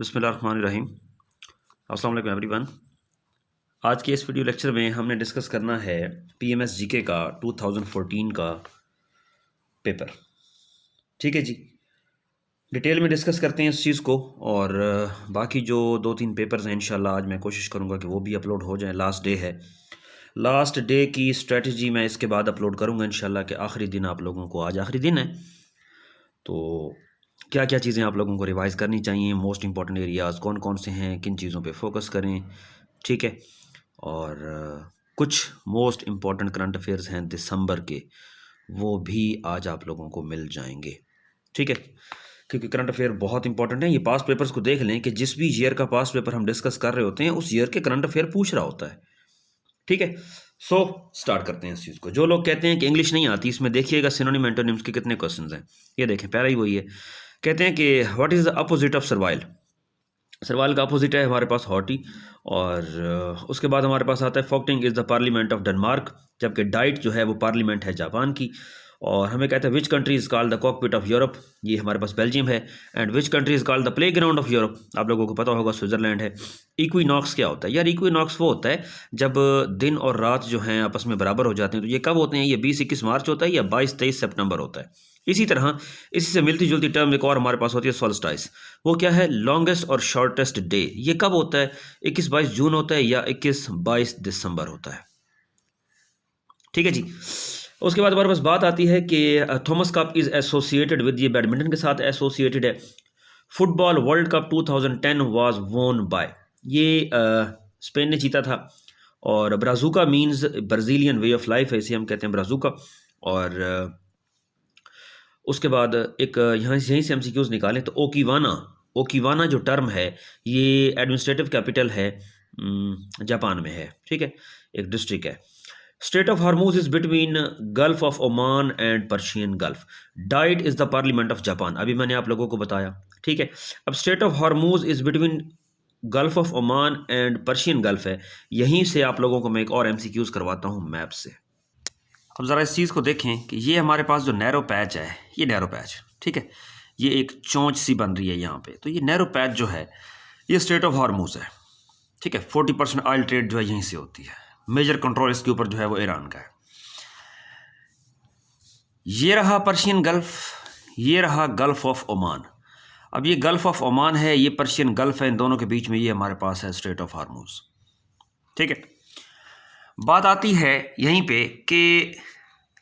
बिस्मिल्लाहिर्रहमानिर्रहीम। अस्सलाम वालेकुम एवरीवन। आज के इस वीडियो लेक्चर में हमने डिस्कस करना है पीएमएस जीके का 2014 का पेपर। ठीक है जी, डिटेल में डिस्कस करते हैं इस चीज़ को और बाकी जो 2-3 पेपर्स हैं इंशाल्लाह आज मैं कोशिश करूँगा कि वो भी अपलोड हो जाएं। लास्ट डे है, लास्ट डे की स्ट्रेटजी मैं इसके बाद अपलोड करूँगा इंशाल्लाह कि आखिरी दिन आप लोगों को, आज आखिरी दिन है तो क्या क्या चीज़ें आप लोगों को रिवाइज़ करनी चाहिए, मोस्ट इंपॉर्टेंट एरियाज़ कौन कौन से हैं, किन चीज़ों पे फोकस करें। ठीक है, और कुछ मोस्ट इम्पॉर्टेंट करंट अफेयर्स हैं दिसंबर के, वो भी आज आप लोगों को मिल जाएंगे। ठीक है, क्योंकि करंट अफेयर बहुत इंपॉर्टेंट है। ये पास्ट पेपर्स को देख लें कि जिस भी ईयर का पास्ट पेपर हम डिस्कस कर रहे होते हैं उस ईयर के करंट अफेयर पूछ रहा होता है। ठीक है, सो स्टार्ट करते हैं इस चीज़ को। जो लोग कहते हैं कि इंग्लिश नहीं आती, इसमें देखिएगा सिनोनिम एंटोनिम्स के कितने क्वेश्चंस हैं। ये देखें, पहला ही वही है, कहते हैं कि what is the opposite of servile. Servile का अपोजिट है हमारे पास हॉटी, और उसके बाद हमारे पास आता है Folketing is the parliament of Denmark, जबकि डाइट जो है वो पार्लियामेंट है जापान की। और हमें कहते हैं which country is called the cockpit of Europe, ये हमारे पास बेल्जियम है। And which country is called the play ground of Europe, आप लोगों को पता होगा स्विट्ज़रलैंड है। इक्विनॉक्स क्या होता है यार? इक्विनॉक्स वो होता है जब दिन और रात जो हैं आपस में बराबर हो जाते हैं। तो ये कब होते हैं? ये 20-21 मार्च होता है या 22-23 सितंबर होता है। इसी तरह इसी से मिलती जुलती टर्म एक और हमारे पास होती है सोल्स्टाइस। वो क्या है? लॉन्गेस्ट और शॉर्टेस्ट डे। ये कब होता है? 21-22 जून होता है या 21-22 दिसंबर होता है। ठीक है जी, उसके बाद हमारे पास बात आती है कि Thomas Cup is associated with, ये बैडमिंटन के साथ एसोसिएटेड है। Football World Cup 2010 was won by, ये स्पेन ने जीता था। और Brazuca means Brazilian way of life है, इसे हम कहते हैं ब्राज़ूका। और उसके बाद एक यहीं से एमसीक्यूज निकालें तो ओकीवाना जो टर्म है ये एडमिनिस्ट्रेटिव कैपिटल है, जापान में है। ठीक है, एक डिस्ट्रिक्ट है। State of Hormuz is between gulf of Oman and Persian gulf. Diet is the parliament of Japan, अभी मैंने आप लोगों को बताया। ठीक है, अब state of Hormuz is between gulf of Oman and Persian gulf है। यहीं से आप लोगों को मैं एक और एमसीक्यूज करवाता हूँ मैप से। अब ज़रा इस चीज़ को देखें कि ये हमारे पास जो नैरो पैच है, ये नैरो पैच, ठीक है, ये एक चोंच सी बन रही है यहाँ पे। तो ये नैरो पैच जो है ये स्टेट ऑफ हार्मूज है। ठीक है, 40% ऑयल ट्रेड जो है यहीं से होती है। मेजर कंट्रोल इसके ऊपर जो है वो ईरान का है। ये रहा पर्शियन गल्फ, ये रहा गल्फ ऑफ ओमान। अब ये गल्फ ऑफ ओमान है, ये पर्शियन गल्फ है, इन दोनों के बीच में ये हमारे पास है स्टेट ऑफ हार्मूज। ठीक है, बात आती है यहीं पे कि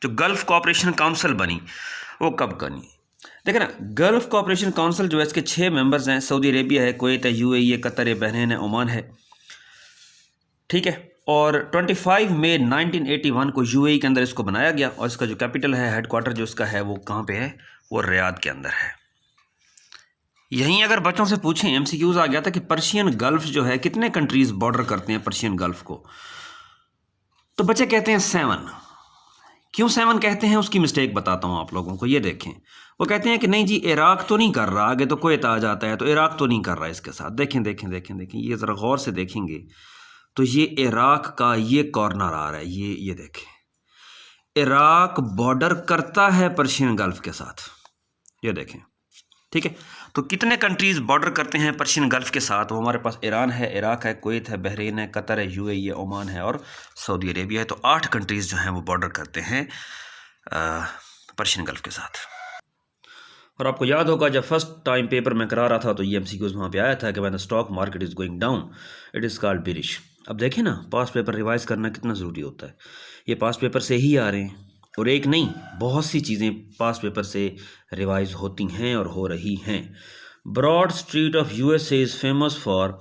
जो गल्फ कोऑपरेशन काउंसिल बनी वो कब बनी। देखिए ना, गल्फ कोऑपरेशन काउंसिल जो है इसके 6 मेंबर्स हैं। सऊदी अरेबिया है, कुवैत है, यूएई है, कतर है, बहरीन है, ओमान है। ठीक है, और 25 मई 1981 को यूएई के अंदर इसको बनाया गया। और इसका जो कैपिटल है, हेडक्वार्टर जो इसका है वो कहाँ पे है? वो रियाद के अंदर है। यहीं अगर बच्चों से पूछें, एमसीक्यूज आ गया था कि पर्शियन गल्फ जो है कितने कंट्रीज बॉर्डर करते हैं पर्शियन गल्फ को, तो बच्चे कहते हैं 7। क्यों 7 कहते हैं उसकी मिस्टेक बताता हूँ आप लोगों को। ये देखें, वो कहते हैं कि नहीं जी इराक तो नहीं कर रहा, आगे तो कुवैत आ जाता है, तो इराक तो नहीं कर रहा इसके साथ। देखें देखें देखें देखें, ये ज़रा गौर से देखेंगे तो ये इराक का ये कॉर्नर आ रहा है, ये देखें, इराक बॉर्डर करता है पर्शियन गल्फ के साथ। ये देखें, ठीक है, तो कितने कंट्रीज़ बॉर्डर करते हैं पर्शियन गल्फ के साथ? वो हमारे पास ईरान है, इराक है, कुवैत है, बहरीन है, कतर है, यूएई है, ओमान है और सऊदी अरेबिया है। तो 8 कंट्रीज़ जो हैं वो बॉर्डर करते हैं पर्शियन गल्फ के साथ। और आपको याद होगा जब फर्स्ट टाइम पेपर में करा रहा था तो ये एमसीक्यूज वहाँ पे आया था कि when the stock market is going down it is called bearish. अब देखें ना, पास्ट पेपर रिवाइज करना कितना ज़रूरी होता है। ये पास्ट पेपर से ही आ रहे हैं, और एक नहीं बहुत सी चीज़ें पास्ट पेपर से रिवाइज होती हैं और हो रही हैं। Broad Street of USA is famous for,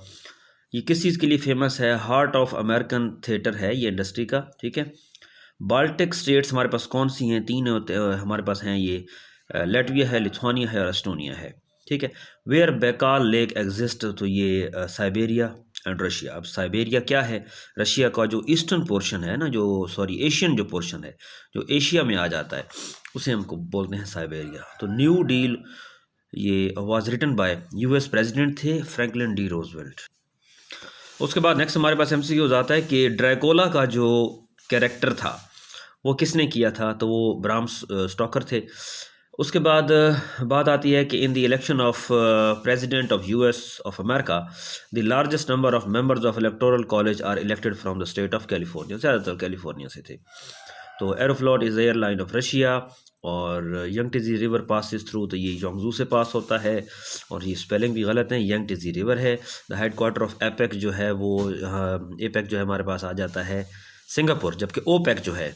ये किस चीज़ के लिए फेमस है? हार्ट ऑफ अमेरिकन थिएटर है ये इंडस्ट्री का। ठीक है, बाल्टिक स्टेट्स हमारे पास कौन सी हैं? 3 होते हमारे पास हैं, ये लैटविया है, लिथुआनिया है और एस्टोनिया है। ठीक है, वेयर बैकाल लेक एग्जिस्ट, तो ये साइबेरिया एंड रशिया। अब साइबेरिया क्या है? रशिया का जो ईस्टर्न पोर्शन है ना, जो एशियन जो पोर्शन है जो एशिया में आ जाता है उसे हमको बोलते हैं साइबेरिया। तो न्यू डील ये was written by US president थे फ्रैंकलिन डी रोजवेल्ट। उसके बाद नेक्स्ट हमारे पास एमसीक्यूज आता है कि ड्रैकुला का जो कैरेक्टर था वो किसने किया था? तो वो ब्राम स्टोकर थे। उसके बाद बात आती है कि in the election of president of US of America the largest number of members of electoral college are elected from the state of California, ज़्यादातर कैलिफोर्निया से थे। तो Aeroflot is airline of Russia, और यंगटिज़ी रिवर पासिस थ्रू, तो ये योंगजू से पास होता है, और ये स्पेलिंग भी गलत है, यंगटिज़ी रिवर है। The head quarter of APEC जो है वो एपेक जो है हमारे पास आ जाता है सिंगापुर, जबकि ओपेक जो है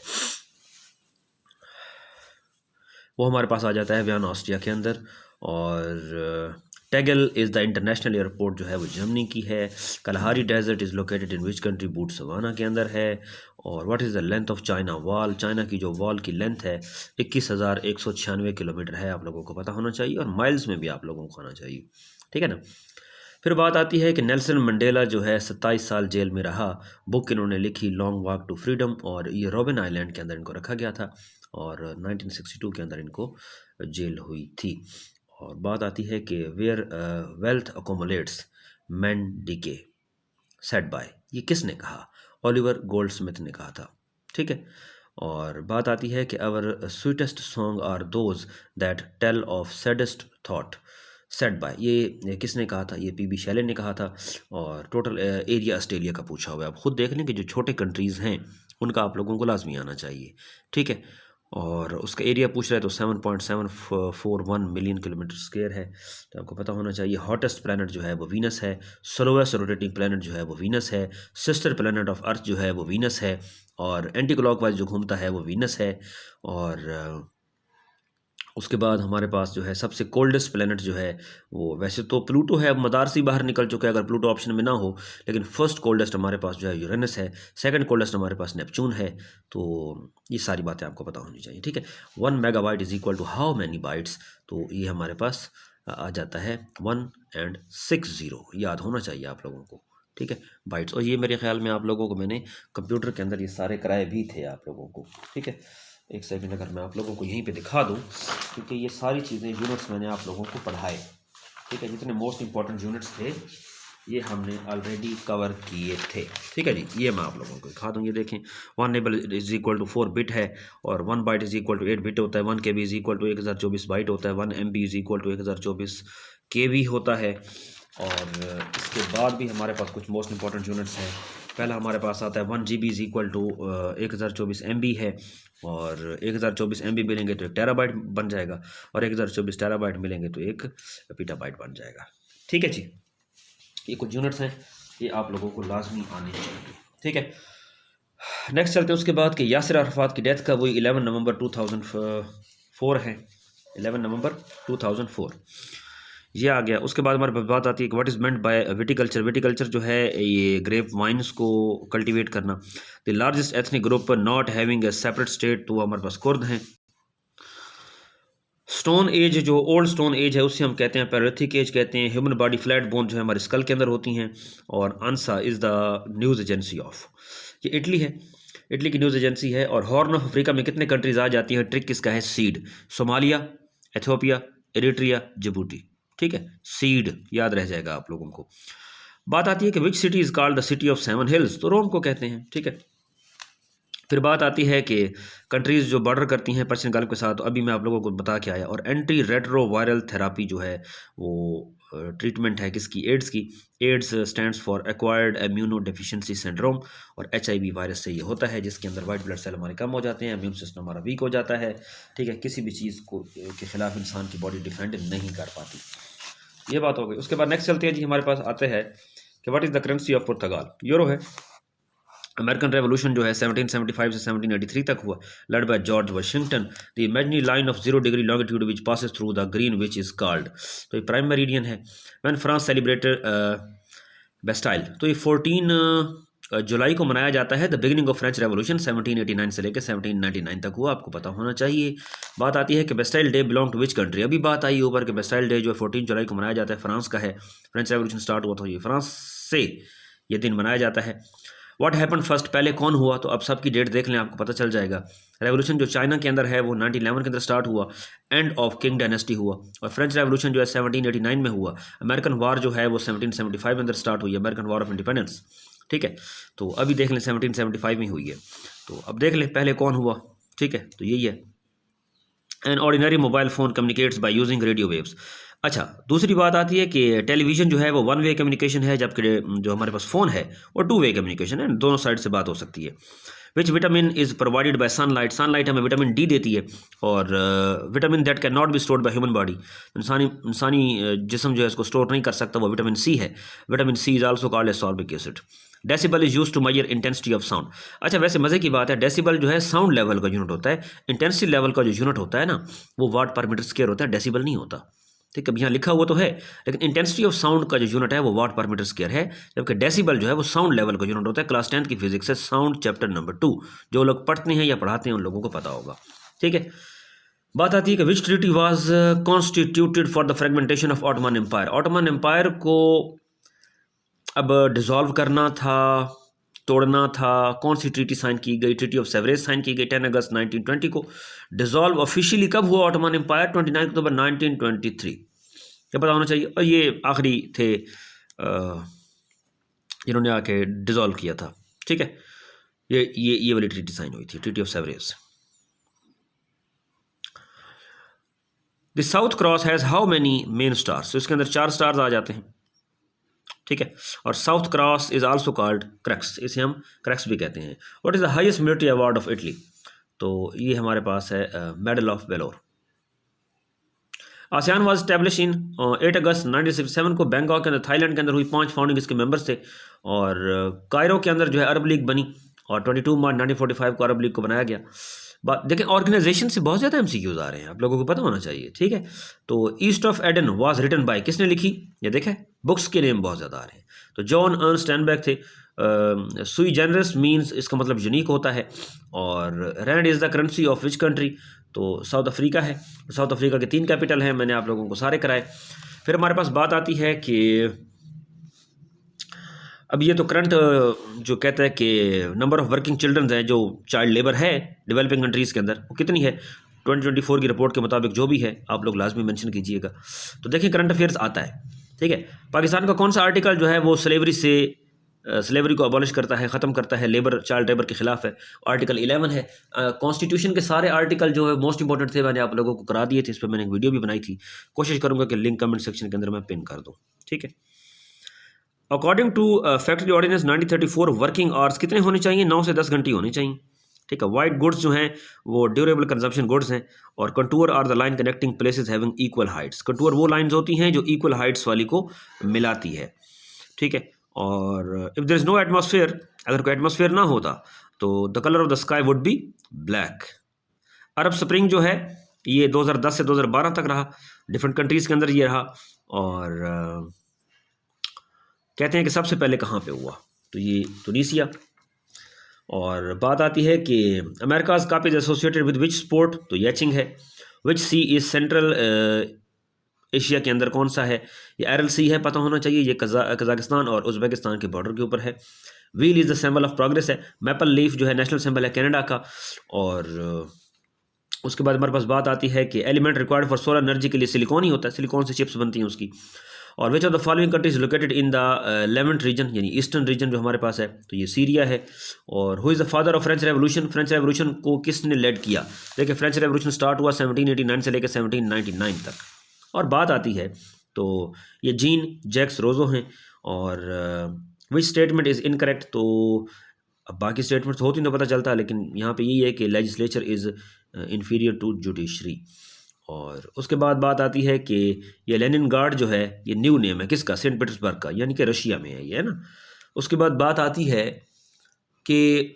वो हमारे पास आ जाता है वियना ऑस्ट्रिया के अंदर। और Tegel is the international airport जो है वो जर्मनी की है। Kalahari Desert is located in which country, Botswana के अंदर है। और what is the length of China wall, China की जो वॉल की लेंथ है 21,196 किलोमीटर है, आप लोगों को पता होना चाहिए, और माइल्स में भी आप लोगों को आना चाहिए, ठीक है ना। फिर बात आती है कि नेल्सन मंडेला जो है 27 साल जेल में रहा। बुक इन्होंने लिखी लॉन्ग वॉक टू फ्रीडम, और ये रॉबिन आइलैंड के अंदर इनको रखा गया था, और 1962 के अंदर इनको जेल हुई थी। और बात आती है कि where wealth accumulates men decay said by, ये किसने कहा? ओलिवर गोल्डस्मिथ ने कहा था, ठीक है। और बात आती है कि our sweetest song are those that tell of saddest thought said by, ये किसने कहा था? ये पीबी शैले ने कहा था। और टोटल एरिया ऑस्ट्रेलिया का पूछा हुआ है, आप खुद देख लें कि जो छोटे कंट्रीज़ हैं उनका आप लोगों को लाजमी आना चाहिए, ठीक है। और उसका एरिया पूछ रहा है तो 7.741 मिलियन किलोमीटर स्क्वायर है, तो आपको पता होना चाहिए। हॉटेस्ट प्लैनेट जो है वो वीनस है, स्लोवेस्ट रोटेटिंग प्लैनेट जो है वो वीनस है, सिस्टर प्लैनेट ऑफ अर्थ जो है वो वीनस है, और एंटी क्लॉकवाइज जो घूमता है वो वीनस है। और उसके बाद हमारे पास जो है सबसे कोल्डेस्ट प्लैनेट जो है वो, वैसे तो प्लूटो है, अब मदार से बाहर निकल चुका है अगर प्लूटो ऑप्शन में ना हो, लेकिन फर्स्ट कोल्डेस्ट हमारे पास जो है यूरेनस है, सेकंड कोल्डेस्ट हमारे पास नेपच्यून है। तो ये सारी बातें आपको पता होनी चाहिए, ठीक है। 1 megabyte is equal to how many bytes, तो ये हमारे पास आ जाता है 1 and 60, याद होना चाहिए आप लोगों को, ठीक है, बाइट्स। और ये मेरे ख्याल में आप लोगों को मैंने कंप्यूटर के अंदर ये सारे कराए भी थे आप लोगों को, ठीक है। एक सेकंड अगर मैं आप लोगों को यहीं पे दिखा दूं, क्योंकि ये सारी चीज़ें यूनिट्स मैंने आप लोगों को पढ़ाए, ठीक है। जितने मोस्ट इंपॉर्टेंट यूनिट्स थे ये हमने ऑलरेडी कवर किए थे, ठीक है जी। ये मैं आप लोगों को दिखा दूं, ये देखें 1 nibble is equal to 4 bit है, और 1 byte is equal to 8 bit होता है, 1 KB is equal to 1024 byte होता है, 1 MB is equal to 1024 KB होता है। और इसके बाद भी हमारे पास कुछ मोस्ट इंपॉर्टेंट यूनिट्स हैं। पहला हमारे पास आता है 1 GB is equal to 1024 MB है, और 1024 MB मिलेंगे तो 1 टेराबाइट बन जाएगा, और 1024 टेराबाइट मिलेंगे तो 1 पीटाबाइट बन जाएगा, ठीक है जी। ये कुछ यूनिट्स हैं, ये आप लोगों को लाजमी आने चाहिए, ठीक है। नेक्स्ट चलते हैं उसके बाद कि यासिर अरफात की डेथ का वही 11 नवंबर 2004 है, 11 नवंबर 2004 ये आ गया। उसके बाद हमारे पास बात आती है कि what is meant by viticulture. Viticulture जो है ये ग्रेप वाइन्स को कल्टीवेट करना। The largest ethnic group not having a separate state, तो हमारे पास कुर्द हैं। स्टोन एज, जो ओल्ड स्टोन एज है उससे हम कहते हैं पैरेथिक एज कहते हैं। ह्यूमन बॉडी फ्लैट बोन जो है हमारे स्कल के अंदर होती हैं। और ANSA is the news agency of, ये इटली है, इटली की न्यूज़ एजेंसी है। और हॉर्न ऑफ अफ्रीका में कितने कंट्रीज आ जाती हैं? ट्रिक किसका है? Seed. Somalia, Ethiopia, Eritrea, Djibouti, ठीक है। सीड याद रह जाएगा आप लोगों को। बात आती है कि which city is called the city of 7 hills, तो रोम को कहते हैं, ठीक है। फिर बात आती है कि कंट्रीज़ जो बॉर्डर करती हैं पर्शियन गल्फ के साथ, तो अभी मैं आप लोगों को बता के आया। और एंटी रेट्रो वायरल थेरापी जो है वो ट्रीटमेंट है किसकी? एड्स की। AIDS stands for acquired immuno deficiency syndrome, और HIV वायरस से ये होता है, जिसके अंदर वाइट ब्लड सेल हमारे कम हो जाते हैं, इम्यून सिस्टम हमारा वीक हो जाता है, ठीक है। किसी भी चीज़ को के खिलाफ इंसान की बॉडी डिफेंड नहीं कर पाती, ये बात हो गई। उसके बाद नेक्स्ट चलते हैं जी, हमारे पास आते हैं कि what is the currency of Portugal? Euro है। अमेरिकन रेवोल्यूशन जो है 1775 से 1783 तक हुआ, led by George Washington. The imaginary line of 0 degree longitude which passes through the green which is called, तो ये प्राइम मेरिडियन है। व्हेन फ्रांस सेलिब्रेटेड बेस्टाइल, तो ये 14 जुलाई को मनाया जाता है। The beginning of French revolution 1789 से लेकर 1799 तक हुआ, आपको पता होना चाहिए। बात आती है कि Bastille Day belong to which country? अभी बात आई ऊपर कि बेस्टाइल डे जो है 14 जुलाई को मनाया जाता है, फ्रांस का है। फ्रेंच रेवोल्यूशन स्टार्ट हुआ तो ये फ्रांस से ये दिन मनाया जाता है। व्हाट हैपन फर्स्ट, पहले कौन हुआ? तो अब सबकी डेट देख लें, आपको पता चल जाएगा। रेवोल्यूशन जो चाइना के अंदर है वो 1911 के अंदर स्टार्ट हुआ, एंड ऑफ किंग डायनेस्टी हुआ। और फ्रेंच रेवोल्यूशन जो है 1789 में हुआ। अमेरिकन वार जो है वो 1775 में अंदर स्टार्ट हुई, अमेरिकन वार ऑफ इंडिपेंडेंस, ठीक है। तो अभी देख लें 1775 में हुई है। तो अब देख लें पहले कौन हुआ, ठीक है। तो यही है an ordinary mobile phone communicates by using radio waves. अच्छा, दूसरी बात आती है कि टेलीविज़न जो है वो वन वे कम्युनिकेशन है, जबकि जो हमारे पास फ़ोन है वो टू वे कम्युनिकेशन है, दोनों साइड से बात हो सकती है। Which vitamin is provided by sunlight, sunlight हमें विटामिन डी देती है, और vitamin that can not be stored by human body, इंसानी जिस्म जो है इसको स्टोर नहीं कर सकता, वो विटामिन सी है। Vitamin C is also called ascorbic acid. Decibel is use to measure intensity of sound. अच्छा, वैसे मज़े की बात है, डेसिबल जो है साउंड लेवल का यूनिट होता है, इंटेंसिटी लेवल का जो यूनिट होता है ना वो वाट पर मीटर स्क्वायर होता है, डेसिबल नहीं होता। ठीक है, अब यहाँ लिखा हुआ तो है, लेकिन इंटेंसिटी ऑफ साउंड का जो यूनिट है वो वाट पर मीटर स्क्वायर है, जबकि डेसिबल जो है वो साउंड लेवल का यूनिट होता है। क्लास 10th की फिजिक्स है, साउंड चैप्टर नंबर 2, जो लोग पढ़ते हैं या पढ़ाते हैं उन लोगों को पता होगा। ठीक है, बात आती है कि which treaty was constituted for the fragmentation of Ottoman Empire. Ottoman Empire को अब डिसॉल्व करना था, तोड़ना था, कौन सी ट्रीटी साइन की गई? ट्रीटी ऑफ सेवरेज साइन की गई 10 अगस्त 1920 को। डिसॉल्व ऑफिशियली कब हुआ ऑटोमन एम्पायर? 29 अक्टूबर 1923। क्या पता होना चाहिए, और ये आखिरी थे जिन्होंने आके डिसॉल्व किया था। ठीक है, ये वाली ट्रीटी साइन हुई थी, treaty of sewerage. The south cross has how many main stars? तो इसके अंदर 4 स्टार्स आ जाते हैं। ठीक है, और South Cross is also called Crux, इसे हम क्रक्स भी कहते हैं। What is the highest military award of Italy? तो ये हमारे पास है medal of valour. ASEAN was establish in 8 August 1967 को। बैंकॉक के अंदर, थाईलैंड के अंदर हुई। 5 फाउंडिंग इसके मेंबर्स थे, और कायरो के अंदर जो है अरब लीग बनी, और 22 मार्च 1945 को अरब लीग को बनाया गया। बात देखें, ऑर्गेनाइजेशन से बहुत ज़्यादा MCQs आ रहे हैं, आप लोगों को पता होना चाहिए। ठीक है, तो East of Eden was written by, किसने लिखी? ये देखें, बुक्स के नेम बहुत ज़्यादा आ रहे हैं। तो जॉन अर्नस्ट स्टैनबैक थे। सुई जेनरस मीन्स, इसका मतलब यूनिक होता है। और rand is the currency of which country? तो साउथ अफ्रीका है। साउथ अफ्रीका के 3 कैपिटल हैं, मैंने आप लोगों को सारे कराए। फिर हमारे पास बात आती है कि अब ये तो करंट जो कहता है कि नंबर ऑफ़ वर्किंग चिल्ड्रन हैं, जो चाइल्ड लेबर है डेवलपिंग कंट्रीज़ के अंदर, वो कितनी है? 2024 की रिपोर्ट के मुताबिक जो भी है, आप लोग लाजमी मेंशन कीजिएगा। तो देखिए, करंट अफेयर्स आता है। ठीक है, पाकिस्तान का कौन सा आर्टिकल जो है वो स्लेवरी को अबॉलिश करता है, ख़त्म करता है, लेबर चाइल्ड लेबर के खिलाफ है? आर्टिकल 11 है। कॉन्स्टिट्यूशन के सारे आर्टिकल जो है मोस्ट इंपॉर्टेंट थे, मैंने आप लोगों को करा दिए थे, इस पर मैंने एक वीडियो भी बनाई थी। कोशिश करूँगा कि लिंक कमेंट सेक्शन के अंदर मैं पिन कर दूँ। ठीक है, according to factory ordinance 1934 working hours कितने होने चाहिए? 9 से 10 घंटे होने चाहिए। ठीक है, वाइट गुड्स जो हैं वो ड्यूरेबल कंजम्पशन गुड्स हैं। और contour are the line connecting places having equal heights. Contour वो लाइंस होती हैं जो इक्वल हाइट्स वाली को मिलाती है। ठीक है, और if there is no atmosphere, अगर कोई एटमॉस्फेयर ना होता तो the colour of the sky would be black. Arab Spring जो है ये 2010 से 2012 तक रहा, डिफरेंट कंट्रीज़ के अंदर ये रहा। और कहते हैं कि सबसे पहले कहाँ पे हुआ? तो ये तुनीसिया। और बात आती है कि America's Cup is associated with which sport? तो यैचिंग है। Which sea is Central Asia के अंदर कौन सा है? ये एरल सी है, पता होना चाहिए। ये कजाकिस्तान और उज़्बेकिस्तान के बॉर्डर के ऊपर है। Wheel is the symbol of progress है। मैपल लीफ जो है नेशनल सिंबल है कनाडा का। और उसके बाद हमारे पास बात आती है कि element required for solar energy के लिए सिलिकॉन ही होता है, सिलिकॉन से चिप्स बनती हैं उसकी। और which of the following countries located in the Levant region, यानी ईस्टर्न रीजन जो हमारे पास है, तो ये सीरिया है। और who is the father of French revolution? French revolution को किसने लेड किया? देखिए, फ्रेंच रेवोल्यूशन स्टार्ट हुआ 1789 से लेकर 1799 तक। और बात आती है तो ये जीन जैक्स रोजो हैं। और विच स्टेटमेंट इज़ इनकरेक्ट? तो अब बाकी स्टेटमेंट्स होती तो पता चलता, लेकिन यहाँ पे यही है कि legislature is inferior to judiciary. और उसके बाद बात आती है कि ये लेनिनग्राड जो है ये न्यू नेम है किसका? सेंट पीटर्सबर्ग का, यानी कि रशिया में है ये, है ना। उसके बाद बात आती है कि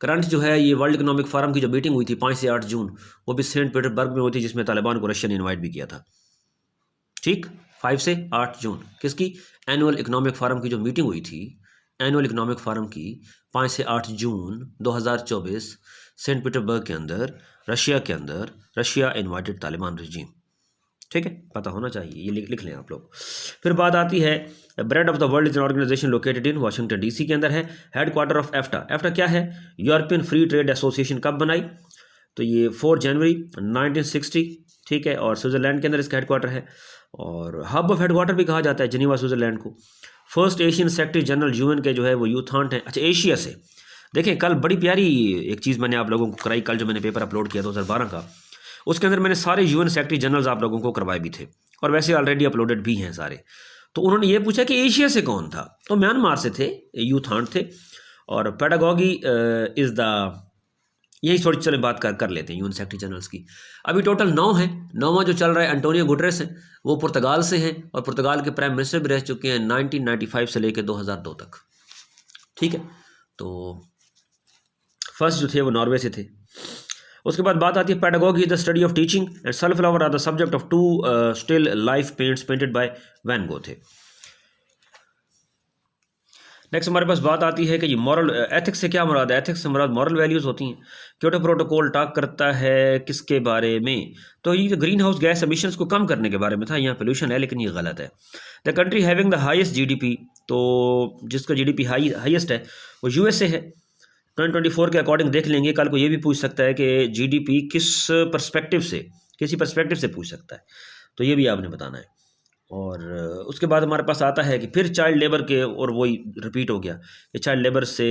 करंट जो है ये वर्ल्ड इकोनॉमिक फोरम की जो मीटिंग हुई थी 5 से 8 जून, वो भी सेंट पीटर्सबर्ग में हुई थी, जिसमें तालिबान को रशिया ने इन्वाइट भी किया था। ठीक, 5 से 8 जून किसकी? एनुअल इकोनॉमिक फोरम की जो मीटिंग हुई थी, एनुअल इकोनॉमिक फोरम की 5 से 8 जून 2024 सेंट पीटर्सबर्ग के अंदर, रशिया के अंदर। Russia invited Taliban regime. ठीक है, पता होना चाहिए, ये लिख लें आप लोग। फिर बात आती है Bread of the World is an organisation located in Washington DC के अंदर है। Headquarter of EFTA. EFTA क्या है? European Free Trade Association. कब बनाई? तो ये 4 जनवरी 1960। ठीक है, और स्विट्ज़रलैंड के अंदर इसका हेड क्वार्टर है। और हब ऑफ हेड क्वार्टर भी कहा जाता है जिनेवा स्विट्ज़रलैंड को। First Asian secretary general UN के जो है वो यूथांट हैं। अच्छा, एशिया से देखिए कल बड़ी प्यारी एक चीज़ मैंने आप लोगों को कराई, कल जो मैंने पेपर अपलोड किया 2012 का, उसके अंदर मैंने सारे यूएन सेक्रेटरी जनरल्स आप लोगों को करवाए भी थे और वैसे ऑलरेडी अपलोडेड भी हैं सारे। तो उन्होंने ये पूछा कि एशिया से कौन था, तो म्यांमार से थे, यूथांड थे। और पेडागॉगी इज़ द, यही थोड़ी चले बात कर लेते हैं यूएन सेक्रेटरी जनरल्स की। अभी टोटल 9 हैं। 9वां जो चल रहा है एंटोनियो गुटरेस है, वो पुर्तगाल से हैं और पुर्तगाल के प्राइम मिनिस्टर भी रह चुके हैं 1995 से लेकर 2002 तक। ठीक है, तो फर्स्ट जो थे वो नॉर्वे से थे। उसके बाद बात आती है pedagogy the study of teaching and sunflower are the subject of 2 still life paints painted by Van Gogh थे। नेक्स्ट हमारे पास बात आती है कि ये मॉरल एथिक्स से क्या मुराद है। एथिक्स से मुराद मॉरल वैल्यूज़ होती हैं। क्योटो प्रोटोकॉल टॉक करता है किसके बारे में, तो ये ग्रीन हाउस गैस एमिशंस को कम करने के बारे में था। यहाँ पोल्यूशन है लेकिन ये गलत है। The country having the highest GDP, तो जिसका जीडीपी हाईएस्ट है वो यूएसए है। 2024 के अकॉर्डिंग देख लेंगे। कल को ये भी पूछ सकता है कि जीडीपी किस पर्सपेक्टिव से, किसी पर्सपेक्टिव से पूछ सकता है, तो ये भी आपने बताना है। और उसके बाद हमारे पास आता है कि फिर चाइल्ड लेबर के, और वही रिपीट हो गया कि चाइल्ड लेबर से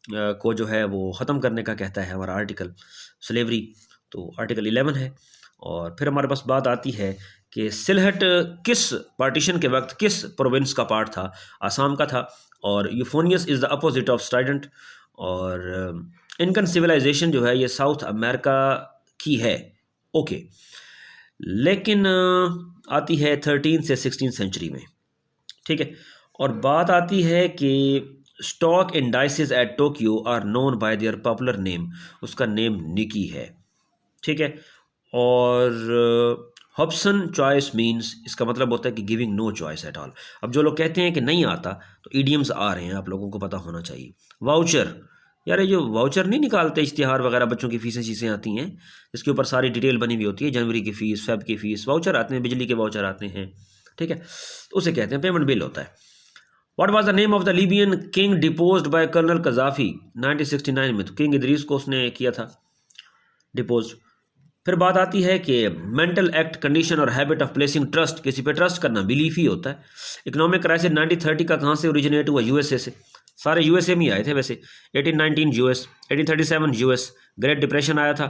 को जो है वो ख़त्म करने का कहता है हमारा आर्टिकल स्लेवरी, तो आर्टिकल 11 है। और फिर हमारे पास बात आती है कि सिलहट किस पार्टीशन के वक्त किस प्रोविंस का पार्ट था, आसाम का था। और यूफोनियस is the opposite of Strident. और इनकन सिविलाइजेशन जो है ये साउथ अमेरिका की है, ओके, लेकिन आती है 13 से 16 सेंचुरी में। ठीक है, और बात आती है कि stock indices at Tokyo are known by their popular name, उसका नेम निकी है। ठीक है, और हॉब्सन चॉइस मीन्स, इसका मतलब होता है कि giving no choice at all. अब जो लोग कहते हैं कि नहीं आता, तो ईडियम्स आ रहे हैं, आप लोगों को पता होना चाहिए। वाउचर, यार ये जो वाउचर नहीं निकालते इश्तिहार वगैरह, बच्चों की फीसें चीज़ें आती हैं जिसके ऊपर सारी डिटेल बनी हुई होती है, जनवरी की फ़ीस, फेब की फ़ीस, वाउचर आते हैं, बिजली के वाउचर आते हैं। ठीक है, तो उसे कहते हैं पेमेंट बिल होता है। What was the name of the Libyan king deposed by colonel Gaddafi 1969 में, तो किंग इदरीस को उसने किया था डिपोज। फिर बात आती है कि मेंटल एक्ट, कंडीशन और हैबिट ऑफ प्लेसिंग ट्रस्ट, किसी पे ट्रस्ट करना बिलीफ ही होता है। इकोनॉमिक क्राइसिस 1930 का कहाँ से ओरिजिनेट हुआ, यूएसए से। सारे यूएसए में आए थे वैसे। 1819 यूएस, 1837 यूएस। ग्रेट डिप्रेशन आया था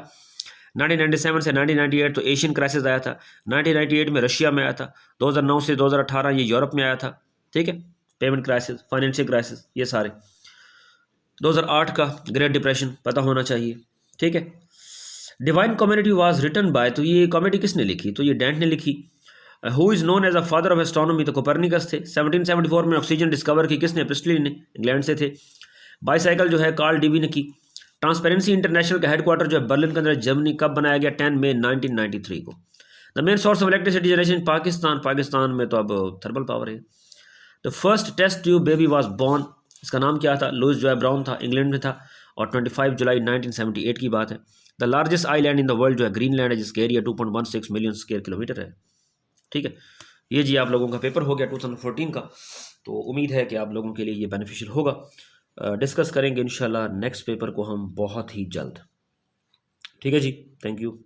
1997 से 1998, तो एशियन क्राइसिस आया था 1998 में, रशिया में आया था। 2009 से 2018 ये यूरोप में आया था। ठीक है, पेमेंट क्राइसिस, फाइनेंशियल क्राइसिस, ये सारे। 2008 का ग्रेट डिप्रेशन पता होना चाहिए। ठीक है, Divine community was written by, तो ये कॉमेडी किसने लिखी, तो ये डेंट ने लिखी। Who is known as a father of astronomy, तो कोपरनिकस थे। 1774 में ऑक्सीजन डिस्कवर की किसने, प्रिस्टली ने, इंग्लैंड से थे। बाईसाइकिल जो है कार्ल डीवी ने की। ट्रांसपेरेंसी इंटरनेशनल का हेडक्वार्टर जो है बर्लिन के अंदर, जर्मनी, कब बनाया गया, 10 मई 1993 को। The main source of electricity generation Pakistan, Pakistan में तो अब थर्मल पावर है। The first test tube baby was born, इसका नाम क्या था, लुइस जॉय ब्राउन था, इंग्लैंड में था, और 25 जुलाई 1978 की बात है। The largest island in the world जो है ग्रीनलैंड है, जिसका एरिया 2.16 मिलियन स्क्वायर किलोमीटर है। ठीक है, ये जी आप लोगों का पेपर हो गया 2014 का, तो उम्मीद है कि आप लोगों के लिए ये बेनिफिशियल होगा। डिस्कस करेंगे इंशाल्लाह नेक्स्ट पेपर को हम बहुत ही जल्द। ठीक है जी, थैंक यू।